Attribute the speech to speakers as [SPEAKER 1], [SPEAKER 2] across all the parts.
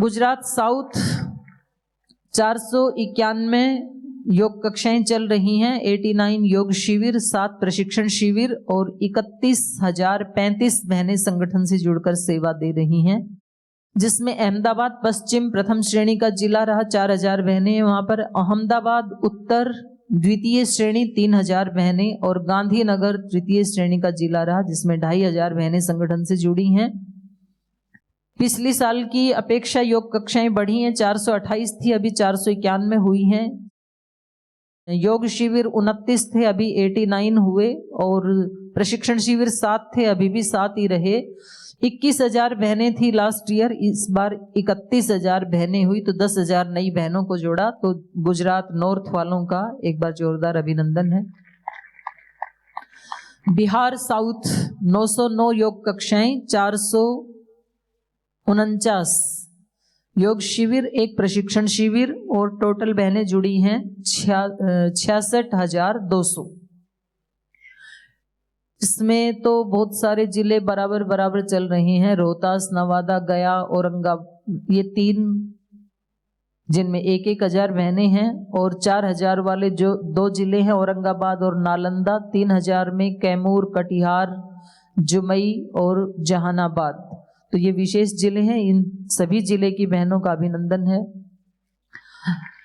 [SPEAKER 1] Gujarat south 491 योग कक्षाएं चल रही हैं, 89 योग शिविर, 7 प्रशिक्षण शिविर और 31,035 बहनें संगठन से जुड़कर सेवा दे रही हैं, जिसमें अहमदाबाद पश्चिम प्रथम श्रेणी का जिला रहा, 4,000 बहनें हैं वहां पर। अहमदाबाद उत्तर द्वितीय श्रेणी 3,000 बहनें और गांधीनगर तृतीय श्रेणी का जिला रहा, जिसमें 2,500 बहनें संगठन से जुड़ी हैं। पिछली साल की अपेक्षा योग कक्षाएं बढ़ी हैं, 428 थी, अभी 491 हुई हैं। योग शिविर 29 थे, अभी 89 हुए और प्रशिक्षण शिविर 7 थे, अभी भी 7 ही रहे। 21,000 बहनें थी लास्ट ईयर, इस बार 31,000 बहनें हुई, तो 10,000 नई बहनों को जोड़ा। तो गुजरात नॉर्थ वालों का एक बार जोरदार अभिनंदन है। बिहार साउथ 909 योग कक्षाएं, 449 योग शिविर, 1 प्रशिक्षण शिविर और टोटल बहनें जुड़ी हैं 66,200। इसमें तो बहुत सारे जिले बराबर चल रहे हैं, रोहतास, नवादा, गया, औरंगाबाद, ये 3 जिनमें 1,000 बहनें हैं। और 4,000 वाले जो 2 जिले हैं, औरंगाबाद और नालंदा। 3,000 में कैमूर, कटिहार, जुमई और जहानाबाद। तो ये विशेष जिले हैं, इन सभी जिले की बहनों का अभिनंदन है।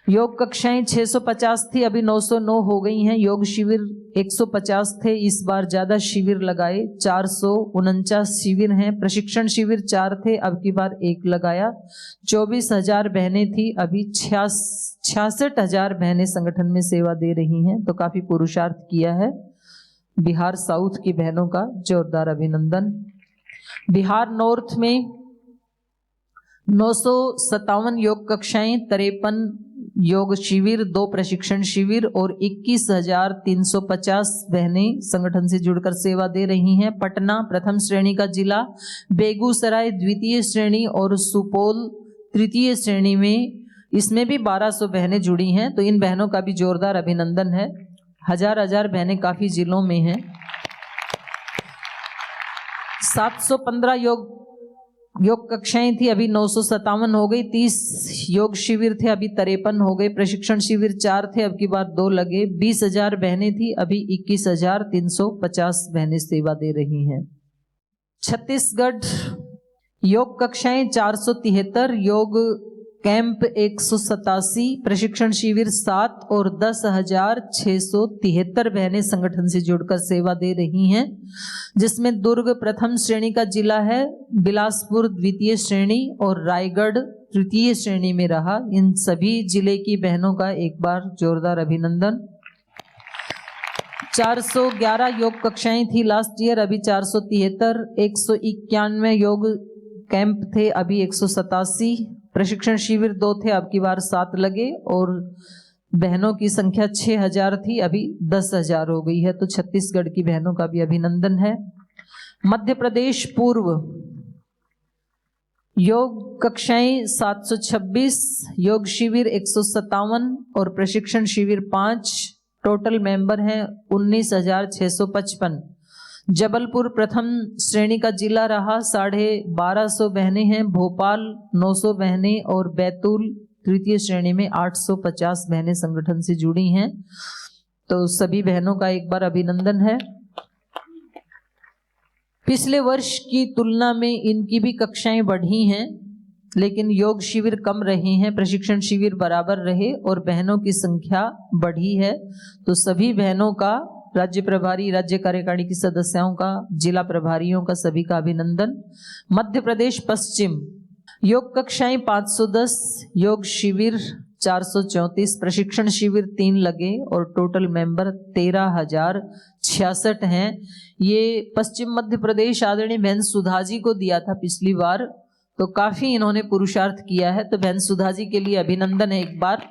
[SPEAKER 1] योग कक्षाएं 650 थी, अभी 909 हो गई हैं। योग शिविर 150 थे, इस बार ज्यादा शिविर लगाए, 449 शिविर हैं। प्रशिक्षण शिविर 4 थे, अब की बार 1 लगाया। 24,000 बहनें थी, अभी 66,000 बहनें संगठन में सेवा दे रही हैं। तो काफी पुरुषार्थ किया है। बिहार साउथ की बहनों का जोरदार अभिनंदन। बिहार नॉर्थ में 957 योग कक्षाएं, 53 योग शिविर, 2 प्रशिक्षण शिविर और 21,350 बहनें संगठन से जुड़कर सेवा दे रही हैं। पटना प्रथम श्रेणी का जिला, बेगूसराय द्वितीय श्रेणी और सुपौल तृतीय श्रेणी में, इसमें भी 1200 बहनें जुड़ी हैं। तो इन बहनों का भी जोरदार अभिनंदन है। हजार बहनें काफी जिलों में हैं। 715 योग कक्षाएं थी, अभी 957 हो गई। 30 योग शिविर थे, अभी 53 हो गए। प्रशिक्षण शिविर 4 थे, अब की बार 2 लगे। 20,000 बहनें थी, अभी 21,350 बहनें सेवा दे रही हैं। छत्तीसगढ़ योग कक्षाएं 473, योग कैंप 187, प्रशिक्षण शिविर 7 और 10,673 बहनें संगठन से जुड़कर सेवा दे रही हैं, जिसमें दुर्ग प्रथम श्रेणी का जिला है, बिलासपुर द्वितीय श्रेणी और रायगढ़ तृतीय श्रेणी में रहा। इन सभी जिले की बहनों का एक बार जोरदार अभिनंदन। 411 योग कक्षाएं थी लास्ट ईयर, अभी 473। 191 योग कैंप थे, अभी 187। प्रशिक्षण शिविर 2 थे, अब की बार 7 लगे। और बहनों की संख्या 6,000 थी, अभी 10,000 हो गई है। तो छत्तीसगढ़ की बहनों का भी अभिनंदन है। मध्य प्रदेश पूर्व योग कक्षाएं 726, योग शिविर 157 और प्रशिक्षण शिविर 5। टोटल मेंबर हैं 19,655। जबलपुर प्रथम श्रेणी का जिला रहा, 1250 बहनें हैं। भोपाल 900 बहनें और बैतूल तृतीय श्रेणी में 850 बहनें संगठन से जुड़ी हैं। तो सभी बहनों का एक बार अभिनंदन है। पिछले वर्ष की तुलना में इनकी भी कक्षाएं बढ़ी हैं, लेकिन योग शिविर कम रहे हैं, प्रशिक्षण शिविर बराबर रहे और बहनों की संख्या बढ़ी है। तो सभी बहनों का, राज्य प्रभारी, राज्य कार्यकारिणी की सदस्यों का, जिला प्रभारियों का, सभी का अभिनंदन। मध्य प्रदेश पश्चिम योग कक्षाएं 510, योग शिविर 434, प्रशिक्षण शिविर 3 लगे और टोटल मेंबर 13,066 हैं। ये पश्चिम मध्य प्रदेश आदरणीय बहन सुधा जी को दिया था पिछली बार, तो काफी इन्होंने पुरुषार्थ किया है। तो बहन सुधा जी के लिए अभिनंदन है एक बार।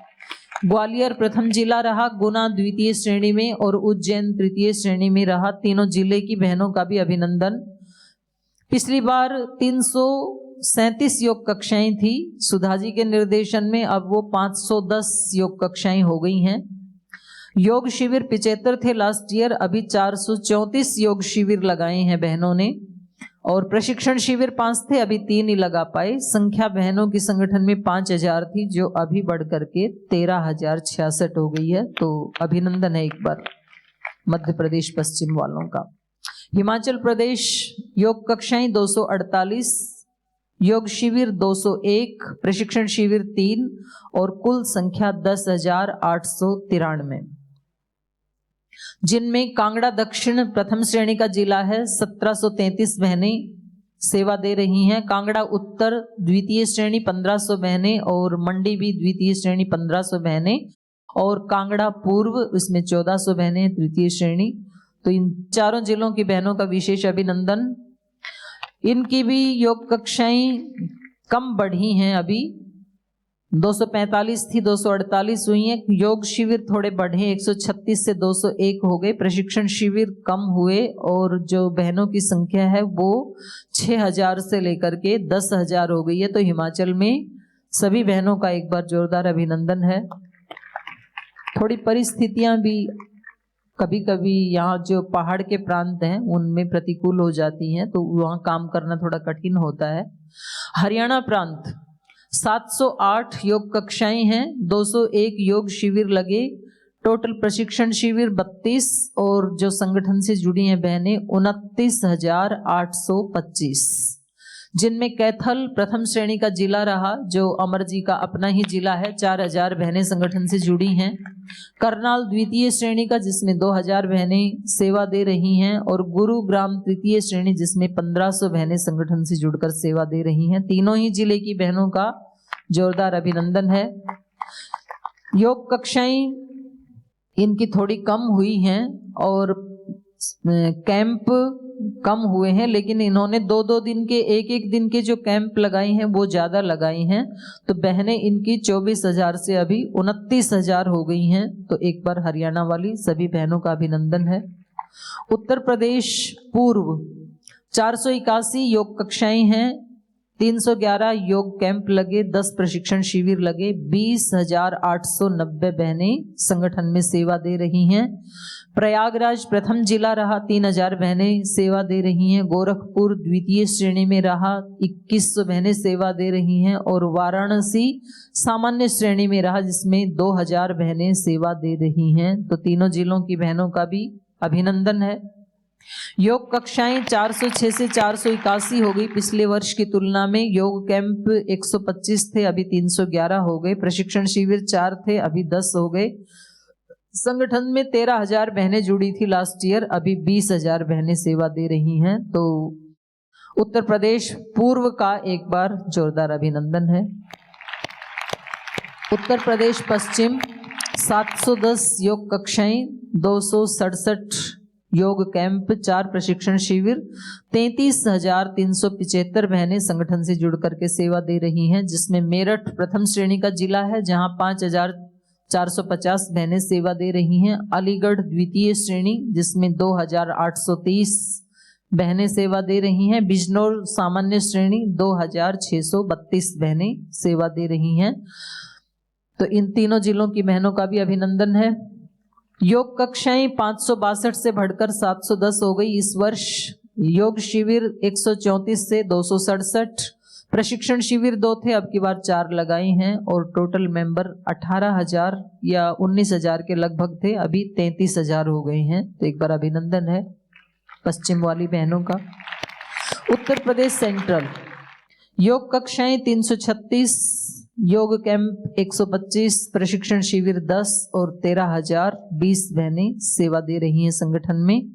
[SPEAKER 1] ग्वालियर प्रथम जिला रहा, गुना द्वितीय श्रेणी में और उज्जैन तृतीय श्रेणी में रहा। तीनों जिले की बहनों का भी अभिनंदन। पिछली बार 337 योग कक्षाएं थी सुधा जी के निर्देशन में, अब वो 510 योग कक्षाएं हो गई हैं। योग शिविर 75 थे लास्ट ईयर, अभी 434 योग शिविर लगाए हैं बहनों ने और प्रशिक्षण शिविर 5 थे, अभी 3 ही लगा पाए। संख्या बहनों की संगठन में 5000 थी, जो अभी बढ़ करके 13,066 हो गई है। तो अभिनंदन है एक बार मध्य प्रदेश पश्चिम वालों का। हिमाचल प्रदेश योग कक्षाएं 248, योग शिविर 201, प्रशिक्षण शिविर 3 और कुल संख्या 10,893, जिनमें कांगड़ा दक्षिण प्रथम श्रेणी का जिला है, 1733 बहनें सेवा दे रही हैं। कांगड़ा उत्तर द्वितीय श्रेणी 1500 बहनें और मंडी भी द्वितीय श्रेणी 1500 बहनें और कांगड़ा पूर्व इसमें 1400 बहनें तृतीय श्रेणी। तो इन चारों जिलों की बहनों का विशेष अभिनंदन। इनकी भी योग कक्षाएं कम बढ़ी हैं, अभी 245 थी 248 हुई हैं। योग शिविर थोड़े बढ़े, 136 से 201 हो गए। प्रशिक्षण शिविर कम हुए और जो बहनों की संख्या है वो 6000 से लेकर के 10,000 हो गई है। तो हिमाचल में सभी बहनों का एक बार जोरदार अभिनंदन है। थोड़ी परिस्थितियां भी कभी कभी यहाँ जो पहाड़ के प्रांत हैं उनमें प्रतिकूल हो जाती हैं, तो वहाँ काम करना थोड़ा कठिन होता है। हरियाणा प्रांत 708 योग कक्षाएं हैं, 201 योग शिविर लगे, टोटल प्रशिक्षण शिविर 32 और जो संगठन से जुड़ी हैं बहनें 29,825, जिनमें कैथल प्रथम श्रेणी का जिला रहा, जो अमर जी का अपना ही जिला है। 4000 बहनें संगठन से जुड़ी हैं। करनाल द्वितीय श्रेणी का, जिसमें 2000 बहनें सेवा दे रही हैं और गुरुग्राम तृतीय श्रेणी, जिसमें 1500 बहनें संगठन से जुड़कर सेवा दे रही हैं। तीनों ही जिले की बहनों का जोरदार अभिनंदन है। योग कक्षाएं इनकी थोड़ी कम हुई हैं और कैंप कम हुए हैं, लेकिन इन्होंने 2-2 दिन के, 1-1 दिन के जो कैंप लगाए हैं वो ज्यादा लगाई हैं। तो बहनें इनकी 24,000 से अभी 29,000 हो गई हैं। तो एक बार हरियाणा वाली सभी बहनों का अभिनंदन है। उत्तर प्रदेश पूर्व 481 योग कक्षाएं हैं, 311 योग कैंप लगे, 10 प्रशिक्षण शिविर लगे, 20,890 बहनें संगठन में सेवा दे रही हैं। प्रयागराज प्रथम जिला रहा, 3000 बहनें सेवा दे रही हैं। गोरखपुर द्वितीय श्रेणी में रहा, 2100 बहनें सेवा दे रही हैं और वाराणसी सामान्य श्रेणी में रहा, जिसमें 2000 बहनें सेवा दे रही हैं। तो तीनों जिलों की बहनों का भी अभिनंदन है। योग कक्षाएं 406 से 481 हो गई पिछले वर्ष की तुलना में। योग कैंप 125 थे, अभी 311 हो गए। प्रशिक्षण शिविर 4 थे, अभी 10 हो गए। संगठन में 13,000 बहनें जुड़ी थी लास्ट ईयर, अभी 20,000 बहनें सेवा दे रही हैं। तो उत्तर प्रदेश पूर्व का एक बार जोरदार अभिनंदन है। उत्तर प्रदेश पश्चिम 710 योग कक्षाएं, 267 योग कैंप, 4 प्रशिक्षण शिविर, 33,375 बहनें संगठन से जुड़ करके सेवा दे रही हैं, जिसमें मेरठ प्रथम श्रेणी का जिला है, जहां 5,450 बहनें सेवा दे रही हैं। अलीगढ़ द्वितीय श्रेणी, जिसमें 2,830 बहनें सेवा दे रही हैं। बिजनौर सामान्य श्रेणी 2,632 बहनें सेवा दे रही हैं। तो इन तीनों जिलों की बहनों का भी अभिनंदन है। योग कक्षाएं 562 से बढ़कर 710 हो गई इस वर्ष। योग शिविर 134 से 267, प्रशिक्षण शिविर 2 थे, अब की बार 4 लगाए हैं और टोटल मेंबर 18,000 या 19,000 के लगभग थे, अभी 33,000 हो गए हैं। तो एक बार अभिनंदन है पश्चिम वाली बहनों का। उत्तर प्रदेश सेंट्रल योग कक्षाएं 336, योग कैंप 125, प्रशिक्षण शिविर 10 और 13,020 बहनें सेवा दे रही हैं संगठन में।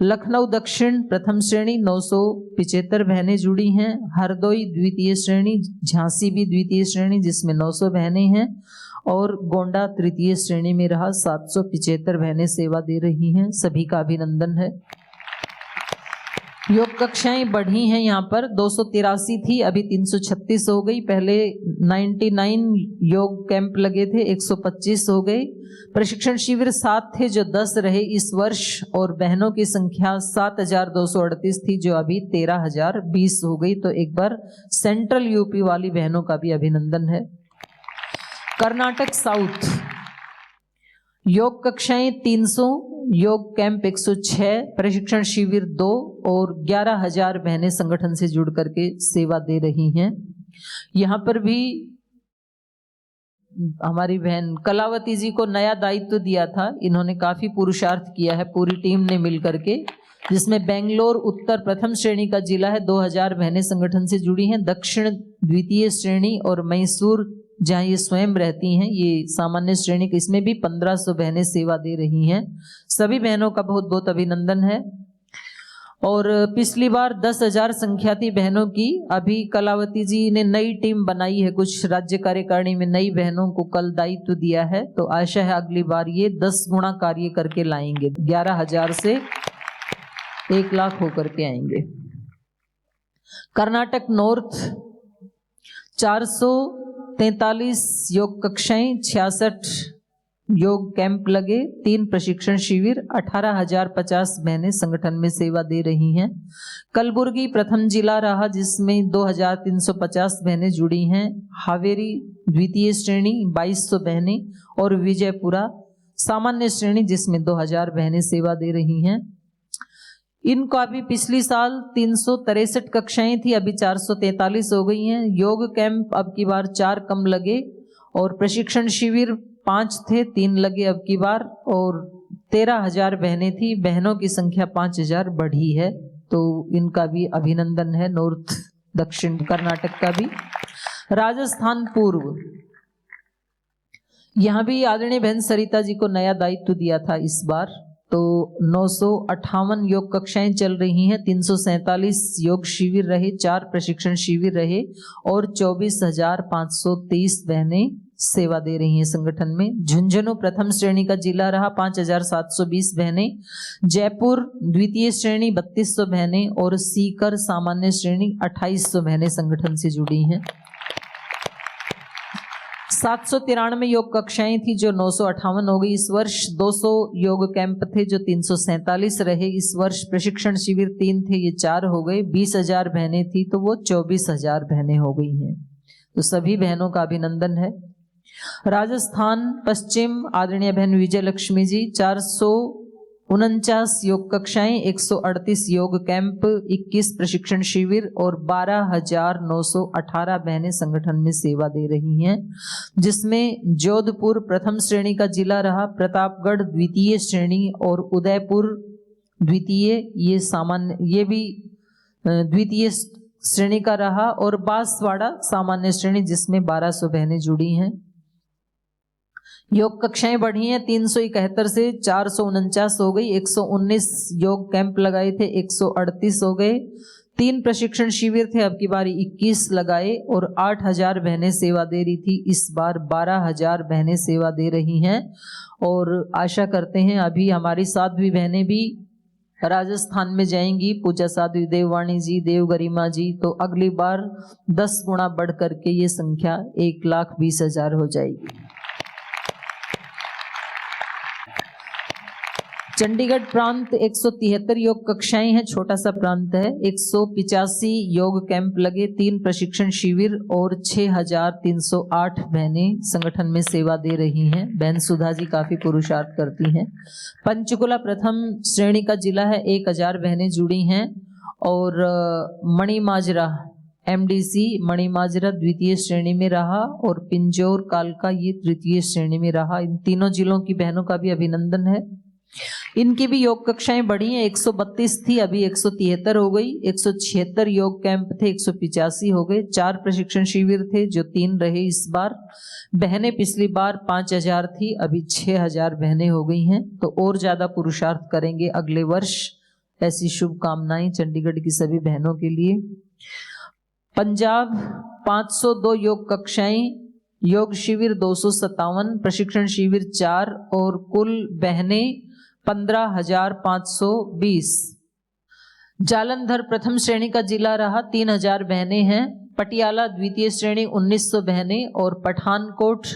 [SPEAKER 1] लखनऊ दक्षिण प्रथम श्रेणी 975 बहनें जुड़ी हैं। हरदोई द्वितीय श्रेणी, झांसी भी द्वितीय श्रेणी, जिसमें 900 बहनें हैं और गोंडा तृतीय श्रेणी में रहा, 775 बहनें सेवा दे रही हैं। सभी का अभिनंदन है। योग कक्षाएं बढ़ी हैं, यहाँ पर 283 थी, अभी 336 हो गई। पहले 99 योग कैंप लगे थे, 125 हो गए। प्रशिक्षण शिविर 7 थे, जो 10 रहे इस वर्ष और बहनों की संख्या 7,238 थी, जो अभी 13,020 हो गई। तो एक बार सेंट्रल यूपी वाली बहनों का भी अभिनंदन है। कर्नाटक साउथ योग कक्षाएं 300, योग कैंप 106, प्रशिक्षण शिविर 2 और 11,000 बहनें संगठन से जुड़ करके सेवा दे रही हैं। यहाँ पर भी हमारी बहन कलावती जी को नया दायित्व दिया था, इन्होंने काफी पुरुषार्थ किया है पूरी टीम ने मिलकर के, जिसमें बेंगलोर उत्तर प्रथम श्रेणी का जिला है, 2000 बहनें संगठन से जुड़ी हैं। दक्षिण द्वितीय श्रेणी और मैसूर जहाँ ये स्वयं रहती हैं ये सामान्य श्रेणी के, इसमें भी 1500 बहनें सेवा दे रही हैं। सभी बहनों का बहुत बहुत अभिनंदन है। और पिछली बार 10,000 संख्या थी बहनों की, अभी कलावती जी ने नई टीम बनाई है, कुछ राज्य कार्यकारिणी में नई बहनों को कल दायित्व दिया है, तो आशा है अगली बार ये 10 गुना कार्य करके लाएंगे, 11,000 से 1 लाख होकर के आएंगे। कर्नाटक नॉर्थ 443 योग कक्षाएं, 66 योग कैंप लगे, 3 प्रशिक्षण शिविर, 18,050 बहनें संगठन में सेवा दे रही हैं। कलबुर्गी प्रथम जिला रहा जिसमें 2,350 बहनें जुड़ी हैं। हावेरी द्वितीय श्रेणी 2,200 बहनें और विजयपुरा सामान्य श्रेणी जिसमें 2,000 बहनें सेवा दे रही हैं। इनका भी पिछली साल 363 कक्षाएं थी, अभी 443 हो गई हैं। योग कैंप अब की बार 4 कम लगे और प्रशिक्षण शिविर 5 थे, 3 लगे अब की बार, और 13,000 बहनें थी, बहनों की संख्या 5,000 बढ़ी है, तो इनका भी अभिनंदन है, नॉर्थ दक्षिण कर्नाटक का भी। राजस्थान पूर्व, यहाँ भी आदरणीय बहन सरिता जी को नया दायित्व दिया था इस बार, तो 958 योग कक्षाएं चल रही हैं, 347 योग शिविर रहे, 4 प्रशिक्षण शिविर रहे और 24,523 बहनें सेवा दे रही हैं संगठन में। झुंझुनू प्रथम श्रेणी का जिला रहा, 5,720 बहनें, जयपुर द्वितीय श्रेणी 3,200 बहनें और सीकर सामान्य श्रेणी 2,800 बहनें संगठन से जुड़ी हैं। 793 योग कक्षाएं थी जो 958 हो गई इस वर्ष। 200 योग कैंप थे जो 347 रहे इस वर्ष। प्रशिक्षण शिविर 3 थे, ये 4 हो गए। 20,000 बहनें थी तो वो 24,000 बहनें हो गई हैं, तो सभी बहनों का अभिनंदन है। राजस्थान पश्चिम आदरणीय बहन विजय लक्ष्मी जी 449 योग कक्षाएं, 138 योग कैंप, 21 प्रशिक्षण शिविर और 12,918 बहनें संगठन में सेवा दे रही हैं, जिसमें जोधपुर प्रथम श्रेणी का जिला रहा, प्रतापगढ़ द्वितीय श्रेणी और उदयपुर द्वितीय, ये सामान्य, ये भी द्वितीय श्रेणी का रहा, और बांसवाड़ा सामान्य श्रेणी जिसमें 1200 बहनें जुड़ी हैं। योग कक्षाएं बढ़ी हैं, 371 से 449 हो गई। 119 योग कैंप लगाए थे, 138 हो गए। 3 प्रशिक्षण शिविर थे, अब की बारी 21 लगाए और 8,000 बहनें सेवा दे रही थी, इस बार 12,000 बहनें सेवा दे रही हैं। और आशा करते हैं अभी हमारी साध्वी बहनें भी राजस्थान में जाएंगी, पूजा साध्वी देववाणी जी, देव गरिमा जी, तो अगली बार 10 गुना बढ़ करके ये संख्या 1,20,000 हो जाएगी। चंडीगढ़ प्रांत 173 योग कक्षाएं हैं, छोटा सा प्रांत है। 185 योग कैंप लगे, 3 प्रशिक्षण शिविर और 6,308 बहनें संगठन में सेवा दे रही हैं। बहन सुधा जी काफी पुरुषार्थ करती हैं। पंचकुला प्रथम श्रेणी का जिला है, 1,000 बहनें जुड़ी हैं। और मणिमाजरा MDC मणिमाजरा द्वितीय श्रेणी में रहा और पिंजौर कालका ये तृतीय श्रेणी में रहा। इन तीनों जिलों की बहनों का भी अभिनंदन है। इनकी भी योग कक्षाएं बढ़ी हैं, 132 थी, अभी 173 हो गई। 176 योग कैंप थे, 185 हो गए। 4 प्रशिक्षण शिविर थे जो 3 रहे इस बार। बहनें पिछली बार 5,000 थी, अभी 6,000 बहनें हो गई हैं, तो और ज्यादा पुरुषार्थ करेंगे अगले वर्ष। ऐसी शुभकामनाएं चंडीगढ़ की सभी बहनों के लिए। पंजाब 502 योग कक्षाएं, योग शिविर 257, प्रशिक्षण शिविर 4 और कुल बहनें 15,520। जालंधर प्रथम श्रेणी का जिला रहा, 3,000 बहनें हैं। पटियाला द्वितीय श्रेणी 1,900 बहनें और पठानकोट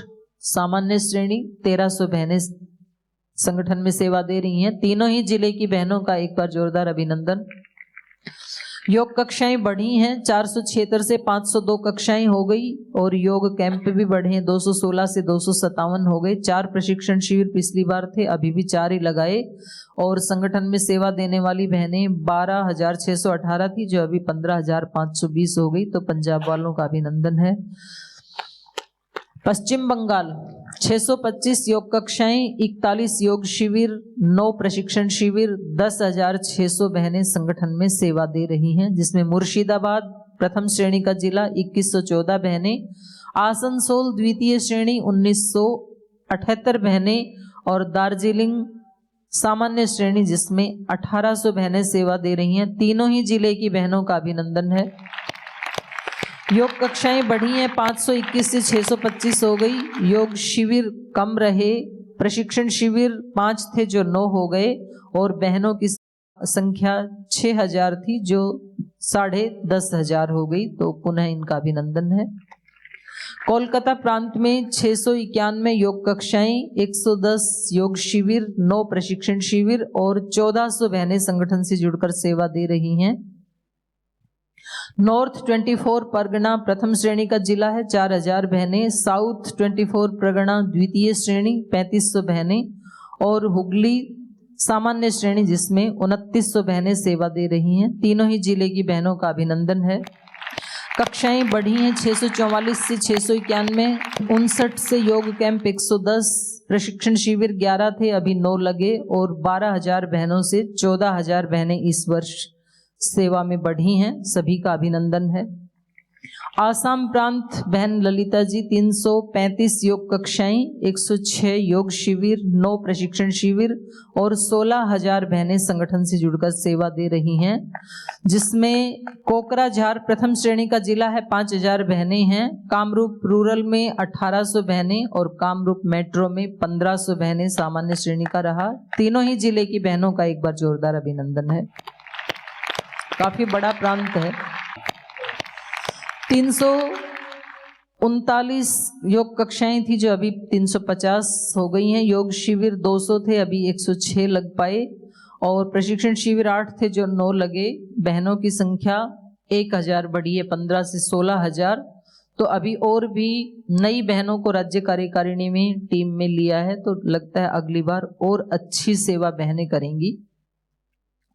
[SPEAKER 1] सामान्य श्रेणी 1,300 बहनें संगठन में सेवा दे रही हैं। तीनों ही जिले की बहनों का एक बार जोरदार अभिनंदन। योग कक्षाएं बढ़ी हैं, 476 से 502 कक्षाएं हो गई और योग कैंप भी बढ़े हैं, 216 से 257 हो गए। 4 प्रशिक्षण शिविर पिछली बार थे, अभी भी 4 ही लगाए। और संगठन में सेवा देने वाली बहनें 12,618 थी, जो अभी 15,520 हो गई। तो पंजाब वालों का अभिनंदन है। पश्चिम बंगाल 625 योग कक्षाएं, 41 योग शिविर, 9 प्रशिक्षण शिविर, 10,600 बहनें संगठन में सेवा दे रही हैं, जिसमें मुर्शिदाबाद प्रथम श्रेणी का जिला 2114 बहनें, आसनसोल द्वितीय श्रेणी 1978 बहनें और दार्जिलिंग सामान्य श्रेणी जिसमें 1800 बहनें सेवा दे रही हैं। तीनों ही जिले की बहनों का अभिनंदन है। योग कक्षाएं बढ़ी हैं, 521 से 625 हो गई। योग शिविर कम रहे, प्रशिक्षण शिविर 5 थे जो 9 हो गए और बहनों की संख्या 6000 थी जो 10,500 हो गई। तो पुनः इनका अभिनंदन है। कोलकाता प्रांत में 691 योग कक्षाएं, 110 योग शिविर, 9 प्रशिक्षण शिविर और 1400 बहनें संगठन से जुड़कर सेवा दे रही हैं। नॉर्थ 24 परगना प्रथम श्रेणी का जिला है, 4000 बहनें, साउथ 24 परगना द्वितीय श्रेणी 3500 बहनें और हुगली सामान्य श्रेणी जिसमें 2900 बहनें सेवा दे रही हैं। तीनों ही जिले की बहनों का अभिनंदन है। कक्षाएं बढ़ी हैं, 644 से 691, 59 से योग कैंप 110, प्रशिक्षण शिविर 11 थे, अभी 9 लगे और 12,000 बहनों से 14,000 बहनें इस वर्ष सेवा में बढ़ी हैं। सभी का अभिनंदन है। आसाम प्रांत बहन ललिता जी 335 योग कक्षाएं, 106 योग शिविर, 9 प्रशिक्षण शिविर और 16,000 बहनें संगठन से जुड़कर सेवा दे रही हैं, जिसमें कोकराझार प्रथम श्रेणी का जिला है, 5,000 बहनें हैं। कामरूप रूरल में 1800 बहनें और कामरूप मेट्रो में 1500 बहनें सामान्य श्रेणी का रहा। तीनों ही जिले की बहनों का एक बार जोरदार अभिनंदन है। काफी बड़ा प्रांत है। 339 योग कक्षाएं थी जो अभी 350 हो गई हैं। योग शिविर 200 थे, अभी 106 लग पाए और प्रशिक्षण शिविर 8 थे जो 9 लगे। बहनों की संख्या 1000 बढ़ी है, 15 से 16,000। तो अभी और भी नई बहनों को राज्य कार्यकारिणी में टीम में लिया है, तो लगता है अगली बार और अच्छी सेवा बहनें करेंगी।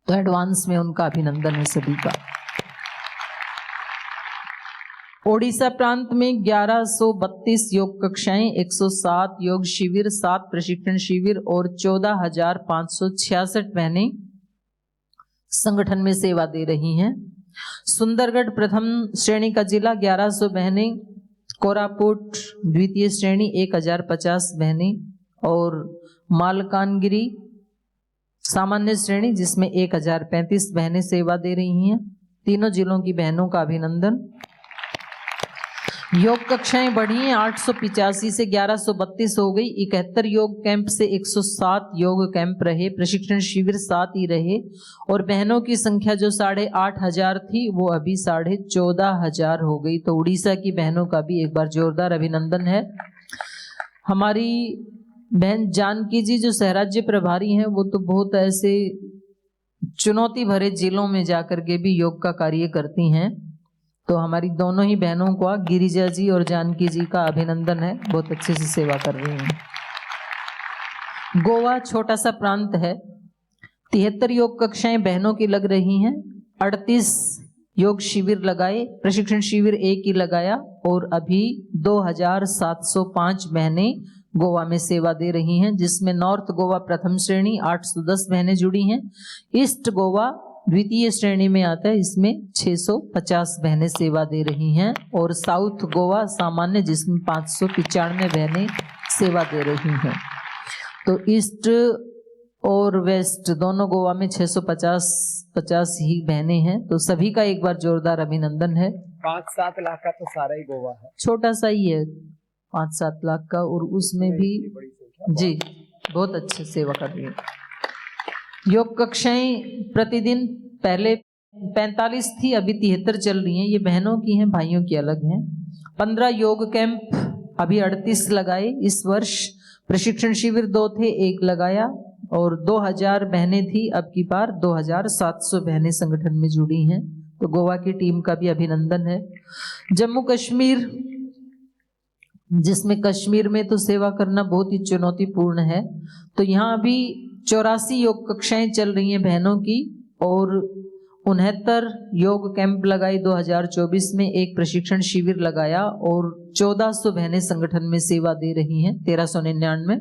[SPEAKER 1] तो एडवांस में उनका अभिनंदन है सभी का। ओडिशा प्रांत में 1132 योग कक्षाएं, 107 योग शिविर, 7 प्रशिक्षण शिविर और 14,566 बहनें संगठन में सेवा दे रही हैं। सुंदरगढ़ प्रथम श्रेणी का जिला 1100 बहनें, कोरापुट द्वितीय श्रेणी 1050 बहनें और मालकानगिरी सामान्य श्रेणी जिसमें 1035 बहनें सेवा दे रही हैं। तीनों जिलों की बहनों का अभिनंदन। योग कक्षाएं बढ़ी हैं, 885 से 1132 हो गई। 71 योग कैंप से 107 योग कैंप रहे, प्रशिक्षण शिविर 7 ही रहे और बहनों की संख्या जो 8,500 थी वो अभी 14,500 हो गई। तो उड़ीसा की बहनों का भी एक बार जोरदार अभिनंदन है। हमारी बहन जानकी जी जो सहराज्य प्रभारी हैं, वो तो बहुत ऐसे चुनौती भरे जिलों में जाकर के भी योग का कार्य करती हैं। तो हमारी दोनों ही बहनों को, गिरिजा जी और जानकी जी का अभिनंदन है, बहुत अच्छे से सेवा कर रही हैं। गोवा छोटा सा प्रांत है, 73 योग कक्षाएं बहनों की लग रही हैं, 38 योग शिविर लगाए, प्रशिक्षण शिविर 1 ही लगाया और अभी 2,705 बहनें गोवा में सेवा दे रही हैं, जिसमें नॉर्थ गोवा प्रथम श्रेणी 810 बहनें जुड़ी हैं। ईस्ट गोवा द्वितीय श्रेणी में आता है, इसमें 650 बहनें सेवा दे रही हैं और साउथ गोवा सामान्य जिसमें 595 बहनें सेवा दे रही हैं। तो ईस्ट और वेस्ट दोनों गोवा में 650 ही बहनें हैं। तो सभी का एक बार जोरदार अभिनंदन है।
[SPEAKER 2] 5-7 लाख का तो सारा ही गोवा है,
[SPEAKER 1] छोटा सा ही है 5-7 लाख का, और उसमें भी जी बहुत अच्छे सेवा कर रही है। योग कक्षाएं प्रतिदिन पहले 45 थी, अभी 73 चल रही हैं। ये बहनों की हैं, भाइयों की अलग हैं। 15 योग कैंप अभी 38 लगाए इस वर्ष। प्रशिक्षण शिविर 2 थे, 1 लगाया और 2000 बहनें थी, अब की बार 2700 बहनें संगठन में जुड़ी हैं। तो गोवा की टीम का भी अभिनंदन है। जम्मू कश्मीर, जिसमें कश्मीर में तो सेवा करना बहुत ही चुनौतीपूर्ण है, तो यहाँ भी 84 योग कक्षाएं चल रही हैं बहनों की, और 69 योग कैंप लगाई 2024 में, एक प्रशिक्षण शिविर लगाया और 1400 बहनें संगठन में सेवा दे रही हैं, 1399।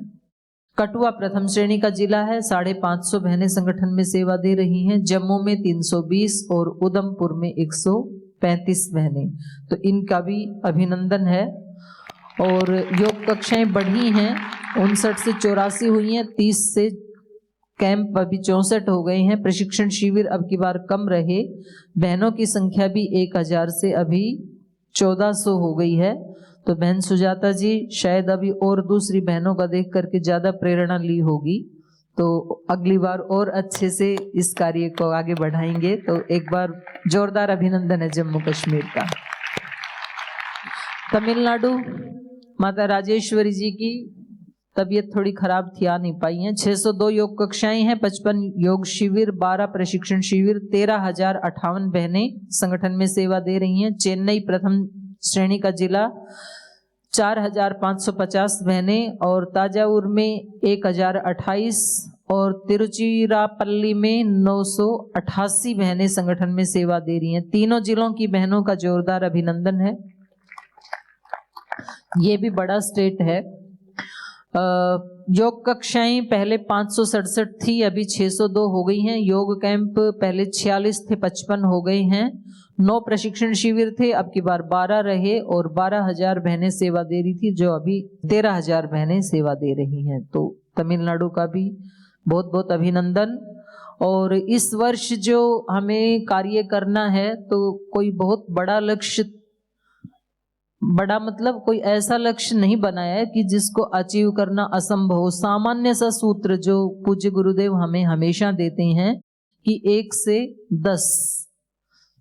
[SPEAKER 1] कठुआ प्रथम श्रेणी का जिला है, 550 बहनें संगठन में सेवा दे रही हैं। जम्मू में 320 और उधमपुर में 135 बहनें, तो इनका भी अभिनंदन है। और योग कक्षाएं बढ़ी हैं, 59 से 84 हुई हैं, 30 से कैंप अभी 64 हो गए हैं। प्रशिक्षण शिविर अब की बार कम रहे, बहनों की संख्या भी 1000 से अभी 1400 हो गई है। तो बहन सुजाता जी शायद अभी और दूसरी बहनों का देख करके ज्यादा प्रेरणा ली होगी, तो अगली बार और अच्छे से इस कार्य को आगे बढ़ाएंगे। तो एक बार जोरदार अभिनंदन है जम्मू कश्मीर का। तमिलनाडु, माता राजेश्वरी जी की तबीयत थोड़ी खराब थी, आ नहीं पाई हैं। 602 योग कक्षाएं हैं, 55 योग शिविर, 12 प्रशिक्षण शिविर, 13,058 बहनें संगठन में सेवा दे रही हैं। चेन्नई प्रथम श्रेणी का जिला, 4,550 बहनें, और ताजावुर में 1,028 और तिरुचिरापल्ली में 988 बहनें संगठन में सेवा दे रही हैं। तीनों जिलों की बहनों का जोरदार अभिनंदन है। ये भी बड़ा स्टेट है। योग कक्षाएं पहले 567 थी, अभी 602 हो गई हैं। योग कैंप पहले 46 थे, 55 हो गए हैं। 9 प्रशिक्षण शिविर थे, अब की बार 12 रहे, और 12,000 बहनें सेवा दे रही थी, जो अभी 13,000 बहनें सेवा दे रही हैं। तो तमिलनाडु का भी बहुत बहुत अभिनंदन। और इस वर्ष जो हमें कार्य करना है, तो कोई बहुत बड़ा लक्ष्य, बड़ा मतलब कोई ऐसा लक्ष्य नहीं बनाया है कि जिसको अचीव करना असंभव हो। सामान्य सा सूत्र जो पूज्य गुरुदेव हमें हमेशा देते हैं कि 1 से 10,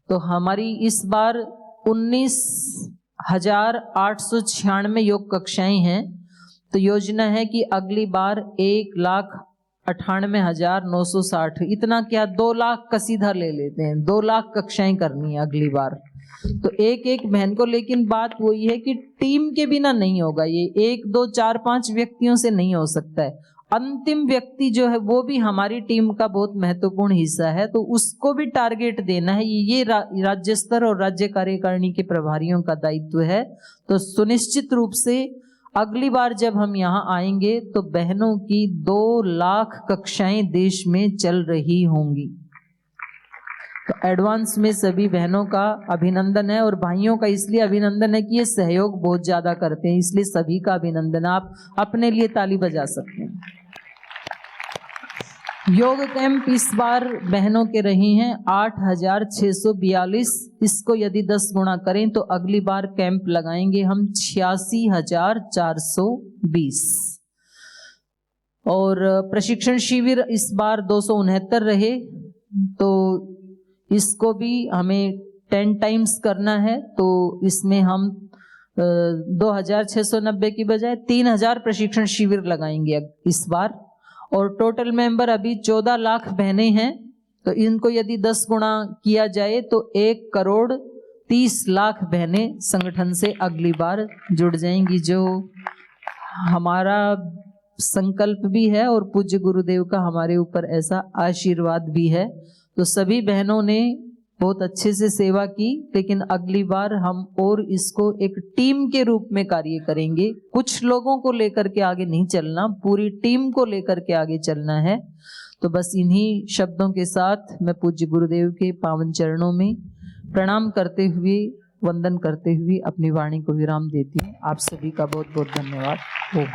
[SPEAKER 1] तो हमारी इस बार 19,896 योग कक्षाएं हैं। तो योजना है कि अगली बार 1,98,960, इतना क्या 2 लाख का सीधा ले लेते हैं, 2 लाख कक्षाएं करनी है अगली बार। तो एक एक बहन को, लेकिन बात वही है कि टीम के बिना नहीं होगा ये, 1, 2, 4, 5 व्यक्तियों से नहीं हो सकता है। अंतिम व्यक्ति जो है वो भी हमारी टीम का बहुत महत्वपूर्ण हिस्सा है, तो उसको भी टारगेट देना है। ये राज्य स्तर और राज्य कार्यकारिणी के प्रभारियों का दायित्व है। तो सुनिश्चित रूप से अगली बार जब हम यहाँ आएंगे तो बहनों की 2 लाख कक्षाएं देश में चल रही होंगी। तो एडवांस में सभी बहनों का अभिनंदन है, और भाइयों का इसलिए अभिनंदन है कि ये सहयोग बहुत ज्यादा करते हैं, इसलिए सभी का अभिनंदन। आप अपने लिए ताली बजा सकते हैं। योग कैंप इस बार बहनों के रहे हैं 8,642। इसको यदि 10 गुना करें तो अगली बार कैंप लगाएंगे हम 86,420। और प्रशिक्षण शिविर इस बार 269 रहे, तो इसको भी हमें 10 टाइम्स करना है। तो इसमें हम 2,690 की बजाय 3,000 प्रशिक्षण शिविर लगाएंगे इस बार। और टोटल मेंबर अभी 14 लाख बहनें हैं, तो इनको यदि 10 गुना किया जाए तो 1,30,00,000 बहनें संगठन से अगली बार जुड़ जाएंगी, जो हमारा संकल्प भी है और पूज्य गुरुदेव का हमारे ऊपर ऐसा आशीर्वाद भी है। तो सभी बहनों ने बहुत अच्छे से सेवा की, लेकिन अगली बार हम और इसको एक टीम के रूप में कार्य करेंगे। कुछ लोगों को लेकर के आगे नहीं चलना, पूरी टीम को लेकर के आगे चलना है। तो बस इन्हीं शब्दों के साथ मैं पूज्य गुरुदेव के पावन चरणों में प्रणाम करते हुए, वंदन करते हुए अपनी वाणी को विराम देती हूँ। आप सभी का बहुत बहुत धन्यवाद हो।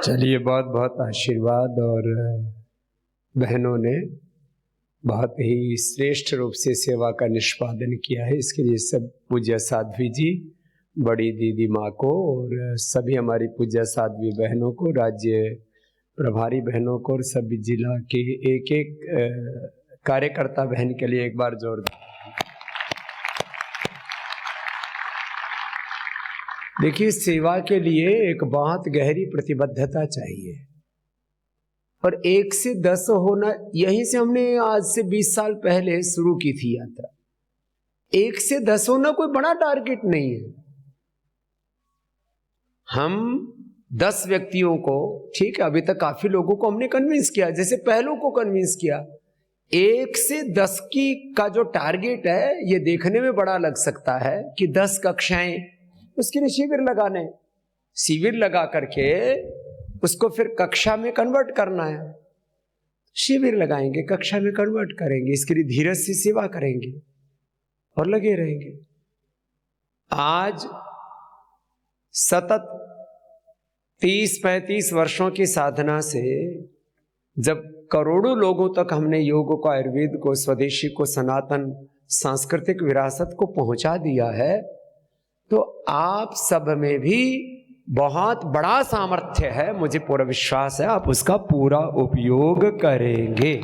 [SPEAKER 3] चलिए, बहुत बहुत आशीर्वाद। और बहनों ने बहुत ही श्रेष्ठ रूप से सेवा का निष्पादन किया है, इसके लिए सब पूज्य साध्वी जी, बड़ी दीदी माँ को और सभी हमारी पूज्य साध्वी बहनों को, राज्य प्रभारी बहनों को और सभी जिला के एक एक कार्यकर्ता बहन के लिए एक बार जोरदार। देखिए, सेवा के लिए एक बहुत गहरी प्रतिबद्धता चाहिए। और 1 से 10 होना, यहीं से हमने आज से 20 साल पहले शुरू की थी यात्रा। 1 से 10 होना कोई बड़ा टारगेट नहीं है। हम 10 व्यक्तियों को, ठीक है, अभी तक काफी लोगों को हमने कन्विंस किया, जैसे पहलों को कन्विंस किया। 1 से 10 का जो टारगेट है, ये देखने में बड़ा लग सकता है कि 10 कक्षाएं, उसके लिए शिविर लगाने, शिविर लगा करके उसको फिर कक्षा में कन्वर्ट करना है। शिविर लगाएंगे, कक्षा में कन्वर्ट करेंगे, इसके लिए धीरज से सेवा करेंगे और लगे रहेंगे। आज सतत 30-35 वर्षों की साधना से जब करोड़ों लोगों तक हमने योग को, आयुर्वेद को, स्वदेशी को, सनातन सांस्कृतिक विरासत को पहुंचा दिया है, तो आप सब में भी बहुत बड़ा सामर्थ्य है। मुझे पूरा विश्वास है आप उसका पूरा उपयोग करेंगे।